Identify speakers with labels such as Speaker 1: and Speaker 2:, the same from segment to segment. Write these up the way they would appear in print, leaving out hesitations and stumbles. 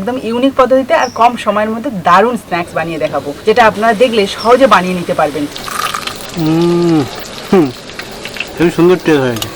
Speaker 1: একদম ইউনিক পদ্ধতিতে আর কম সময়ের মধ্যে দারুণ স্ন্যাক্স বানিয়ে দেখাবো, যেটা আপনারা দেখলে সহজে বানিয়ে নিতে পারবেন।
Speaker 2: খুব সুন্দর টেস্ট হয়েছে।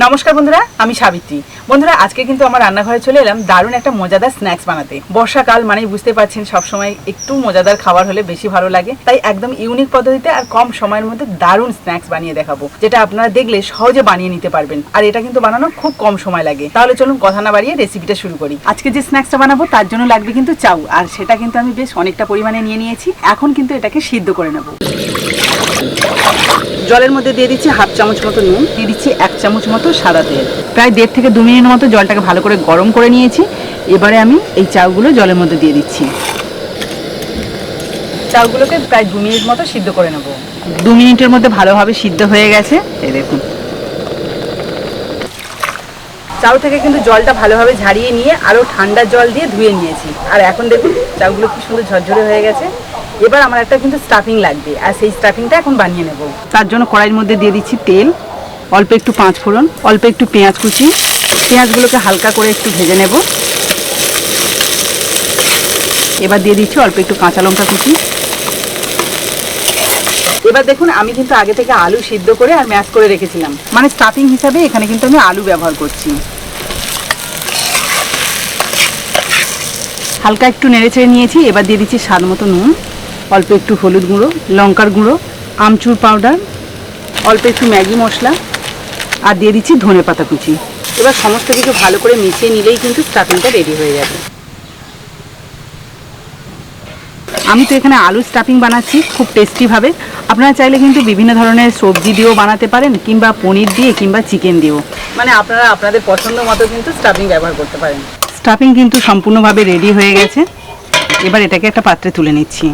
Speaker 1: নমস্কার বন্ধুরা, আমি সাবিত্রী। বন্ধুরা, আজকে কিন্তু আমার রান্নাঘরে চলে এলাম দারুণ একটা মজাদার স্ন্যাক্স বানাতে। বর্ষাকাল মানেই বুঝতে পারছেন সবসময় একটু মজাদার খাবার হলে বেশি ভালো লাগে, তাই একদম ইউনিক পদ্ধতিতে আর কম সময়ের মধ্যে দারুণ স্ন্যাক্স বানিয়ে দেখাবো, যেটা আপনারা দেখলে সহজে বানিয়ে নিতে পারবেন। আর এটা কিন্তু বানানো খুব কম সময় লাগে। তাহলে চলুন কথা না বাড়িয়ে রেসিপিটা শুরু করি। আজকে যে স্ন্যাক্সটা বানাবো তার জন্য লাগবে কিন্তু চাউ, আর সেটা কিন্তু আমি বেশ অনেকটা পরিমাণে নিয়ে নিয়েছি। এখন কিন্তু এটাকে সিদ্ধ করে নেব। জলের মধ্যে দিয়ে দিচ্ছি হাফ চামচ মতো নুন, দিয়ে দিচ্ছি 1 চামচ মতো সাদা তেল। প্রায় 1.5 থেকে 2 মিনিট মতো জলটাকে ভালো করে গরম করে নিয়েছি। এবারে আমি এই চাউগুলো জলের মধ্যে দিয়ে দিচ্ছি। চাউগুলোকে প্রায় 2 মিনিট মতো সিদ্ধ করে নেব। 2 মিনিটের মধ্যে ভালোভাবে সিদ্ধ হয়ে গেছে। এই দেখুন, চাউ থেকে কিন্তু জলটা ভালোভাবে ঝারিয়ে নিয়ে আরও ঠান্ডা জল দিয়ে ধুয়ে নিয়েছি। আর এখন দেখুন চাউগুলো কি সুন্দর ঝরঝরে হয়ে গেছে। এবার আমার একটা কিন্তু স্টাফিং লাগবে, আর সেই স্টাফিংটা এখন বানিয়ে নেব। তার জন্য কড়াইয়ের মধ্যে দিয়ে দিচ্ছি তেল, অল্প একটু 5 ফোড়ন, অল্প একটু পেঁয়াজ কুচি। পেঁয়াজগুলোকে হালকা করে একটু ভেজে নেব। এবার দিয়ে দিচ্ছি অল্প একটু কাঁচা লঙ্কা কুচি। এবার দেখুন আমি কিন্তু আগে থেকে আলু সিদ্ধ করে আর ম্যাশ করে রেখেছিলাম, মানে স্টাফিং হিসাবে এখানে কিন্তু আমি আলু ব্যবহার করছি। হালকা একটু নেড়েচেড়ে নিয়েছি। এবার দিয়ে দিচ্ছি স্বাদ মতো নুন, অল্প একটু হলুদ গুঁড়ো, লঙ্কার গুঁড়ো, আমচুর পাউডার, অল্প একটু ম্যাগি মশলা, আর দিয়ে দিচ্ছি ধনেপাতা কুচি। এবার সমস্ত কিছু ভালো করে মিশিয়ে নিলেই কিন্তু স্টাফিংটা রেডি হয়ে যাবে। আমি তো এখানে আলু স্টাফিং বানাচ্ছি খুব টেস্টিভাবে। আপনারা চাইলে কিন্তু বিভিন্ন ধরনের সবজি দিয়েও বানাতে পারেন, কিংবা পনির দিয়ে, কিংবা চিকেন দিয়েও, মানে আপনারা আপনাদের পছন্দ মতো কিন্তু স্টাফিং ব্যবহার করতে পারেন। স্টাফিং কিন্তু সম্পূর্ণভাবে রেডি হয়ে গেছে। এবার এটাকে একটা পাত্রে তুলে নিচ্ছি।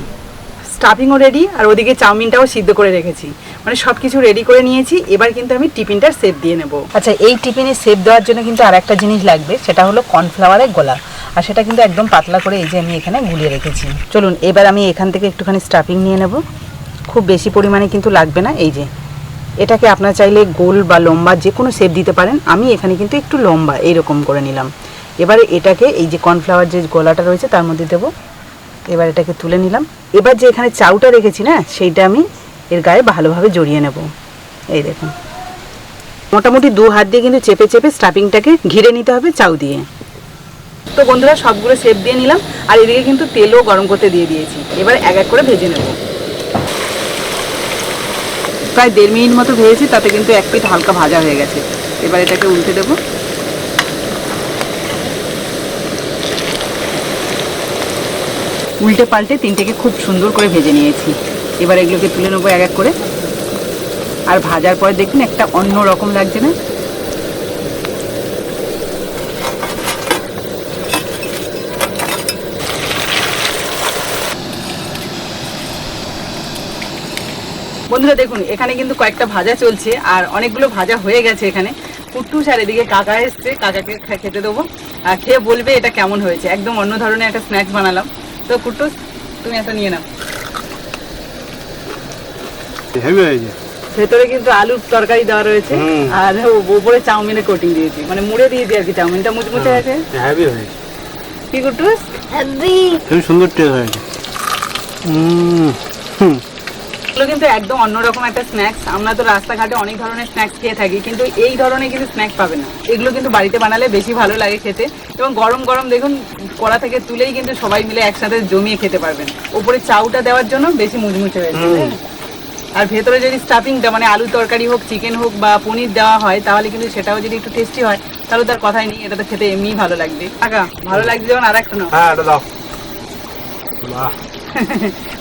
Speaker 1: স্টাফিংও রেডি, আর ওদিকে চাউমিনটাও সিদ্ধ করে রেখেছি, মানে সব কিছু রেডি করে নিয়েছি। এবার কিন্তু আমি টিফিনটার শেপ দিয়ে নেব। আচ্ছা, এই টিফিনে শেপ দেওয়ার জন্য কিন্তু আর একটা জিনিস লাগবে, সেটা হলো কর্নফ্লাওয়ারের গোলা। আর সেটা কিন্তু একদম পাতলা করে এই যে আমি এখানে গুলিয়ে রেখেছি। চলুন এবার আমি এখান থেকে একটুখানি স্টাফিং নিয়ে নেব। খুব বেশি পরিমাণে কিন্তু লাগবে না। এই যে এটাকে আপনারা চাইলে গোল বা লম্বা যে কোনো শেপ দিতে পারেন। আমি এখানে কিন্তু একটু লম্বা এইরকম করে নিলাম। এবারে এটাকে এই যে কর্নফ্লাওয়ার যে গোলাটা রয়েছে তার মধ্যে দেবো। এবার এটাকে তুলে নিলাম। এবার যে এখানে চাউটা রেখেছি না, সেইটা আমি এর গায়ে ভালোভাবে জড়িয়ে নেব। এই দেখুন, মোটামুটি 2 হাত দিয়ে কিন্তু চেপে চেপে স্টাফিংটাকে ঘিরে নিতে হবে চাউ দিয়ে। তো বন্ধুরা, সবগুলো শেপ দিয়ে নিলাম, আর এদিকে কিন্তু তেলও গরম করতে দিয়ে দিয়েছি। এবার এক এক করে ভেজে নেব। প্রায় 1.5 মিনিট মতো ভেজেছি, তাতে কিন্তু এক পিঠ হালকা ভাজা হয়ে গেছে। এবার এটাকে উল্টে দেবো। উল্টে পাল্টে 3টেকে খুব সুন্দর করে ভেজে নিয়েছি। এবার এগুলোকে তুলে নেবো এক এক করে। আর ভাজার পরে দেখুন একটা অন্য রকম লাগছে না? বন্ধুরা দেখুন, এখানে কিন্তু কয়েকটা ভাজা চলছে, আর অনেকগুলো ভাজা হয়ে গেছে এখানে। কুট্টুস আর এদিকে কাকা এসছে, কাকাকে খেতে দেবো। আর খেয়ে বলবে এটা কেমন হয়েছে। একদম অন্য ধরনের একটা স্ন্যাক্স বানালাম। তো কুট্টুস, তুমি একটা নিয়ে নাও। ভেতরে কিন্তু আলুর তরকারি দেওয়া রয়েছে, আর উপরে চাউমিনের কোটিং দিয়েছি, মানে মুড়ে দিয়েছি আর কি। চাউমিনটা মুচমুচে আছে,
Speaker 2: হেভি হয়েছে।
Speaker 1: কি কুট্টুস?
Speaker 2: খুব সুন্দর টেস্ট হয়েছে।
Speaker 1: এগুলো কিন্তু একদম অন্যরকম একটা স্ন্যাক্স। আমরা তো রাস্তাঘাটে অনেক ধরনের স্ন্যাক্স খেয়ে থাকি, কিন্তু এই ধরনের কিন্তু স্ন্যাক্স পাবেন না। এগুলো কিন্তু বাড়িতে বানালে বেশি ভালো লাগে খেতে, এবং গরম গরম দেখুন কড়া থেকে তুলেই কিন্তু সবাই মিলে একসাথে জমিয়ে খেতে পারবেন। উপরে চাউটা দেওয়ার জন্য বেশি মুচমুচে হয়েছে। আর ভেতরে যদি স্টাফিংটা মানে আলু তরকারি হোক, চিকেন হোক বা পনির দেওয়া হয়, তাহলে কিন্তু সেটাও যদি একটু টেস্টি হয়, তাহলে তার কথাই নেই। এটা তো খেতে এমনিই ভালো লাগবে। কাকা, ভালো লাগছে যখন আর একটা নাও।
Speaker 2: হ্যাঁ, এটা দাও। বাহ,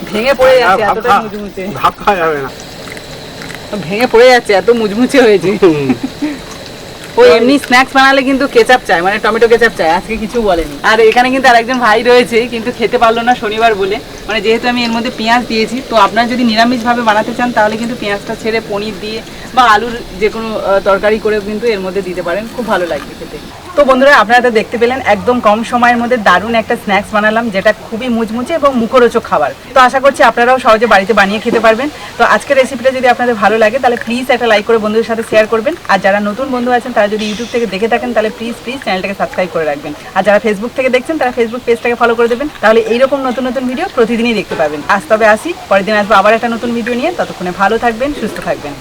Speaker 1: ভেঙে পড়ে যাচ্ছে, এতটা মুচমুচে।
Speaker 2: ভাত খাওয়া যাবে না,
Speaker 1: ভেঙে পড়ে যাচ্ছে, এত মুচমুচে হয়েছে। ও এমনি স্ন্যাক্স বানালে কিন্তু কেচাপ চায়, মানে টমেটো কেচাপ চায়। আজকে কিছু বলেনি। আর এখানে কিন্তু আরেকজন ভাই রয়েছে, কিন্তু খেতে পারলো না শনিবার বলে। মানে যেহেতু আমি এর মধ্যে পেঁয়াজ দিয়েছি, তো আপনারা যদি নিরামিষভাবে বানাতে চান তাহলে কিন্তু পেঁয়াজটা ছেড়ে পনির দিয়ে বা আলুর যে কোনো তরকারি করেও কিন্তু এর মধ্যে দিতে পারেন। খুব ভালো লাগবে খেতে। তো বন্ধুরা আপনারা তো দেখতে পেলেন একদম কম সময়ের মধ্যে দারুণ একটা স্ন্যাক্স বানালাম, যেটা খুবই মুচমুচে এবং মুখরোচক খাবার। তো আশা করছি আপনারাও সহজে বাড়িতে বানিয়ে খেতে পারবেন। তো আজকের রেসিপিটা যদি আপনাদের ভালো লাগে তাহলে প্লিজ একটা লাইক করে বন্ধুদের সাথে শেয়ার করবেন। আর যারা নতুন বন্ধু আছেন তারা যদি ইউটিউব থেকে দেখে থাকেন তাহলে প্লিজ চ্যানেলটাকে সাবস্ক্রাইব করে রাখবেন। আর যারা ফেসবুক থেকে দেখছেন তারা ফেসবুক পেজটাকে ফলো করে দেবেন, তাহলে এইরকম নতুন নতুন ভিডিও প্রতিদিনই দেখতে পাবেন। আজ তবে আসি, পরের দিন আসবো আবার একটা নতুন ভিডিও নিয়ে। ততক্ষণে ভালো থাকবেন, সুস্থ থাকবেন।